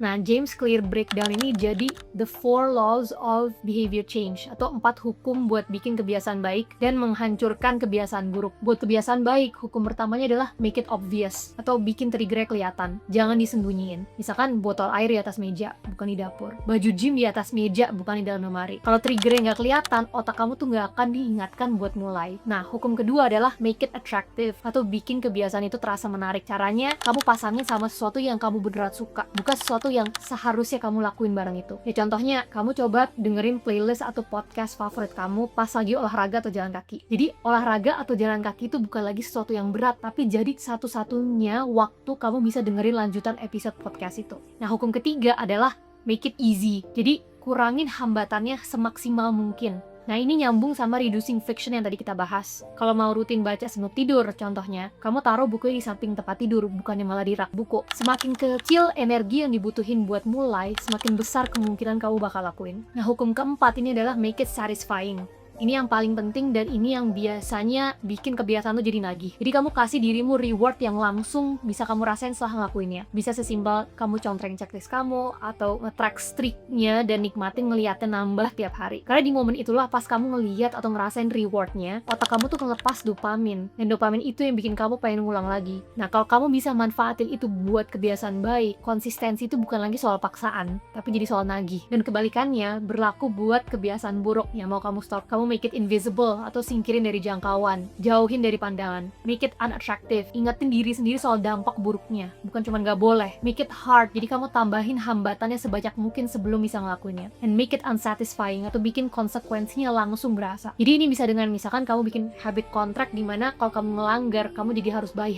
Nah, James Clear breakdown ini jadi the 4 laws of behavior change, atau 4 hukum buat bikin kebiasaan baik dan menghancurkan kebiasaan buruk. Buat kebiasaan baik, hukum pertamanya adalah make it obvious, atau bikin triggernya kelihatan. Jangan disembunyiin. Misalkan botol air di atas meja, bukan di dapur. Baju gym di atas meja, bukan di dalam lemari. Kalau triggernya nggak kelihatan, otak kamu tuh nggak akan diingatkan buat mulai. Nah, hukum kedua adalah make it attractive, atau bikin kebiasaan itu terasa menarik. Caranya, kamu pasangin sama sesuatu yang kamu beneran suka, bukan sesuatu yang seharusnya kamu lakuin bareng itu. Ya contohnya, kamu coba dengerin playlist atau podcast favorit kamu pas lagi olahraga atau jalan kaki. Jadi, olahraga atau jalan kaki itu bukan lagi sesuatu yang berat, tapi jadi satu-satunya waktu kamu bisa dengerin lanjutan episode podcast itu. Nah, hukum ketiga adalah make it easy. Jadi, kurangin hambatannya semaksimal mungkin. Nah, ini nyambung sama reducing friction yang tadi kita bahas. Kalau mau rutin baca sebelum tidur, contohnya, kamu taruh bukunya di samping tempat tidur, bukannya malah di rak buku. Semakin kecil energi yang dibutuhin buat mulai, semakin besar kemungkinan kamu bakal lakuin. Nah, hukum keempat ini adalah make it satisfying. Ini yang paling penting dan ini yang biasanya bikin kebiasaan lo jadi nagih. Jadi kamu kasih dirimu reward yang langsung bisa kamu rasain setelah ngelakuinnya. Bisa sesimpel kamu contreng checklist kamu atau nge-track streaknya dan nikmatin ngeliatnya nambah tiap hari. Karena di momen itulah pas kamu ngeliat atau ngerasain rewardnya, otak kamu tuh ngelepas dopamin. Dan dopamin itu yang bikin kamu pengen ngulang lagi. Nah, kalau kamu bisa manfaatin itu buat kebiasaan baik, konsistensi itu bukan lagi soal paksaan, tapi jadi soal nagih. Dan kebalikannya berlaku buat kebiasaan buruk yang mau kamu stop. Kamu make it invisible atau singkirin dari jangkauan, jauhin dari pandangan, make it unattractive, ingetin diri sendiri soal dampak buruknya, bukan cuma gak boleh, make it hard, jadi kamu tambahin hambatannya sebanyak mungkin sebelum bisa ngelakuinnya, and make it unsatisfying atau bikin konsekuensinya langsung berasa. Jadi ini bisa dengan misalkan kamu bikin habit contract di mana kalau kamu ngelanggar, kamu jadi harus bayar.